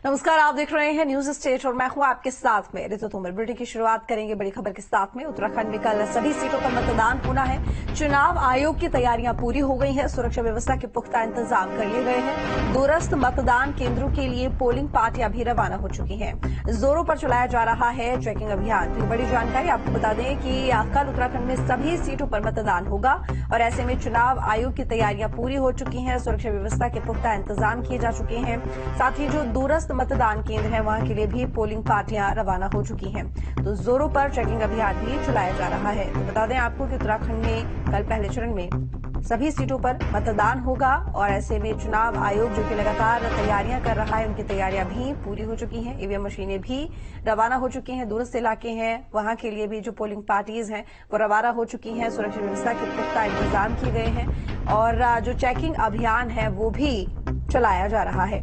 नमस्कार, आप देख रहे हैं न्यूज स्टेट और मैं हूं आपके साथ में ऋतु तोमर। बुलेटिन की शुरुआत करेंगे बड़ी खबर के साथ में। उत्तराखंड में कल सभी सीटों पर मतदान होना है। चुनाव आयोग की तैयारियां पूरी हो गई हैं। सुरक्षा व्यवस्था के पुख्ता इंतजाम कर लिए गए हैं। दूरस्थ मतदान केंद्रों के लिए पोलिंग पार्टियां भी रवाना हो चुकी हैं। जोरों पर चलाया जा रहा है चेकिंग अभियान। तो बड़ी जानकारी आपको बता दें कि कल उत्तराखंड में सभी सीटों पर मतदान होगा और ऐसे में चुनाव आयोग की तैयारियां पूरी हो चुकी हैं। सुरक्षा व्यवस्था के पुख्ता इंतजाम किए जा चुके हैं। साथ ही जो दूरस्थ मतदान केंद्र है वहां के लिए भी पोलिंग पार्टियां रवाना हो चुकी हैं। तो जोरों पर चेकिंग अभियान भी चलाया जा रहा है। तो बता दें आपको कि उत्तराखंड में कल पहले चरण में सभी सीटों पर मतदान होगा और ऐसे में चुनाव आयोग जो कि लगातार तैयारियां कर रहा है, उनकी तैयारियां भी पूरी हो चुकी हैं। ईवीएम मशीनें भी रवाना हो चुकी हैं। दूरस्थ इलाके हैं वहां के लिए भी जो पोलिंग पार्टीज हैं वो रवाना हो चुकी हैं। सुरक्षा व्यवस्था के पुख्ता इंतजाम किए गए हैं और जो चेकिंग अभियान है वो भी चलाया जा रहा है।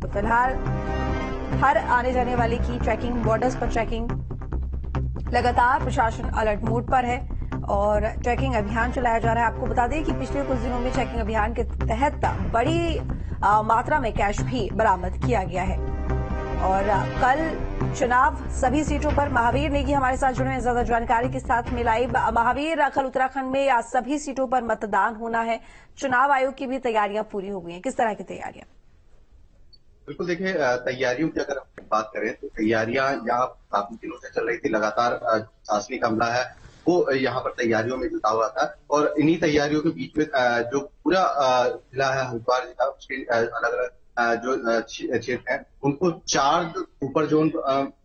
तो फिलहाल हर आने जाने वाले की चेकिंग, बॉर्डर्स पर चेकिंग, लगातार प्रशासन अलर्ट मोड पर है और चेकिंग अभियान चलाया जा रहा है। आपको बता दें कि पिछले कुछ दिनों में चेकिंग अभियान के तहत बड़ी मात्रा में कैश भी बरामद किया गया है। और कल चुनाव सभी सीटों पर महावीर नेगी हमारे साथ जुड़े हैं ज्यादा जानकारी के साथ में लाइव। महावीर, कल उत्तराखंड में आज सभी सीटों पर मतदान होना है। चुनाव आयोग की भी तैयारियां पूरी हो गई हैं। किस तरह की तैयारियां? बिल्कुल, देखिए तैयारियों की अगर हम बात करें तो तैयारियां यहाँ काफी दिनों से चल रही थी। लगातार प्रशासनिक अमला है वो यहाँ पर तैयारियों में जुटा हुआ था और इन्हीं तैयारियों के बीच में जो पूरा जिला है हरिद्वार जिला, उसके अलग अलग जो क्षेत्र हैं उनको 4 सुपर जोन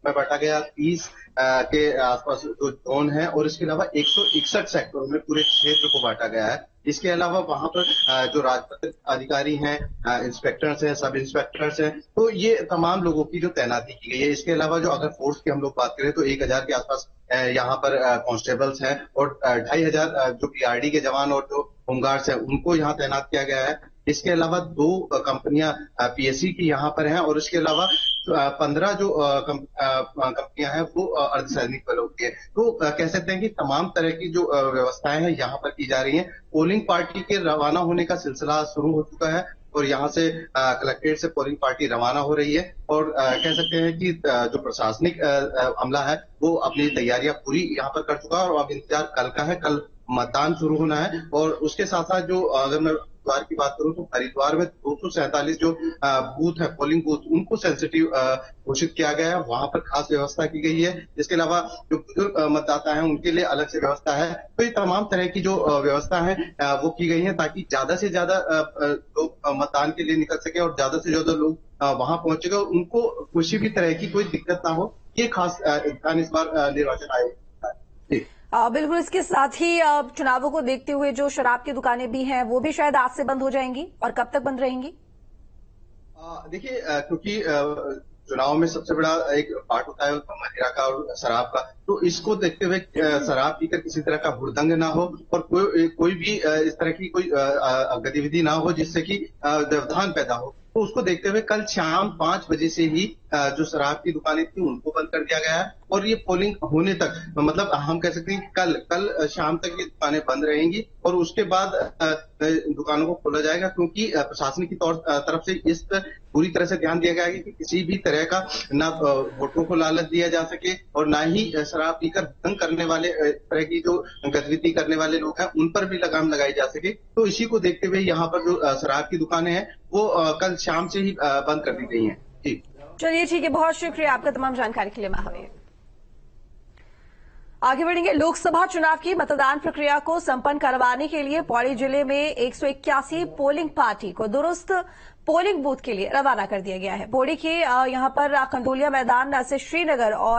में बांटा गया। 30 के आसपास जो जोन है और इसके अलावा 161 सेक्टरों में पूरे क्षेत्र को बांटा गया है। इसके अलावा वहां पर जो राजपत्रित अधिकारी हैं, इंस्पेक्टर्स हैं, सब इंस्पेक्टर्स हैं, तो ये तमाम लोगों की जो तैनाती की गई है। इसके अलावा जो अगर फोर्स की हम लोग बात करें तो 1000 के आसपास यहाँ पर कांस्टेबल्स हैं और 2500 जो पीआरडी के जवान और जो होमगार्ड्स हैं उनको यहाँ तैनात किया गया है। इसके अलावा 2 कंपनियां पीएससी की यहाँ पर हैं और इसके अलावा 15 जो कंपनियां हैं वो अर्धसैनिक बलों की है। तो कह सकते हैं कि तमाम तरह की जो व्यवस्थाएं हैं यहाँ पर की जा रही हैं। पोलिंग पार्टी के रवाना होने का सिलसिला शुरू हो चुका है और यहाँ से कलेक्ट्रेट से पोलिंग पार्टी रवाना हो रही है और कह सकते हैं कि जो प्रशासनिक अमला है वो अपनी तैयारियां पूरी यहाँ पर कर चुका है और अब इंतजार कल का है। कल मतदान शुरू होना है और उसके साथ साथ जो अगर मैं हरिद्वार की बात करूं तो हरिद्वार में 247 जो बूथ है, पोलिंग बूथ, उनको सेंसिटिव घोषित किया गया है। वहां पर खास व्यवस्था की गई है। इसके अलावा जो बुजुर्ग मतदाता हैं उनके लिए अलग से व्यवस्था है। तो ये तमाम तरह की जो व्यवस्था है वो की गई है ताकि ज्यादा से ज्यादा लोग मतदान के लिए निकल सके और ज्यादा से ज्यादा लोग वहां पहुंचेगा और उनको किसी भी तरह की कोई दिक्कत ना हो। ये खास ध्यान इस बार निर्वाचन आयोग का है। बिल्कुल, इसके साथ ही चुनावों को देखते हुए जो शराब की दुकानें भी हैं वो भी शायद आज से बंद हो जाएंगी और कब तक बंद रहेंगी? देखिए क्योंकि चुनाव में सबसे बड़ा एक पार्ट होता है मदिरा का और शराब का, तो इसको देखते हुए शराब पीकर किसी तरह का हुड़दंग ना हो और कोई भी इस तरह की कोई गतिविधि ना हो जिससे कि व्यवधान पैदा हो। तो उसको देखते हुए कल शाम 5 बजे से ही जो शराब की दुकानें थी उनको बंद कर दिया गया है और ये पोलिंग होने तक, मतलब हम कह सकते हैं कि कल शाम तक ये दुकानें बंद रहेंगी और उसके बाद दुकानों को खोला जाएगा क्योंकि प्रशासन की तरफ से इस पूरी तरह से ध्यान दिया गया है कि किसी भी तरह का ना वोटरों को लालच दिया जा सके और ना ही शराब पीकर भंग करने वाले तरह की जो गतिविधि करने वाले लोग हैं उन पर भी लगाम लगाई जा सके। तो इसी को देखते हुए यहाँ पर जो शराब की दुकानें हैं वो कल शाम से ही बंद कर दी गई हैं। जी चलिए, ठीक है, बहुत शुक्रिया आपका तमाम जानकारी के लिए महावीर। आगे बढ़ेंगे। लोकसभा चुनाव की मतदान प्रक्रिया को संपन्न करवाने के लिए पौड़ी जिले में 181 पोलिंग पार्टी को दुरुस्त पोलिंग बूथ के लिए रवाना कर दिया गया है। पौड़ी के यहां पर खंडोलिया मैदान से श्रीनगर और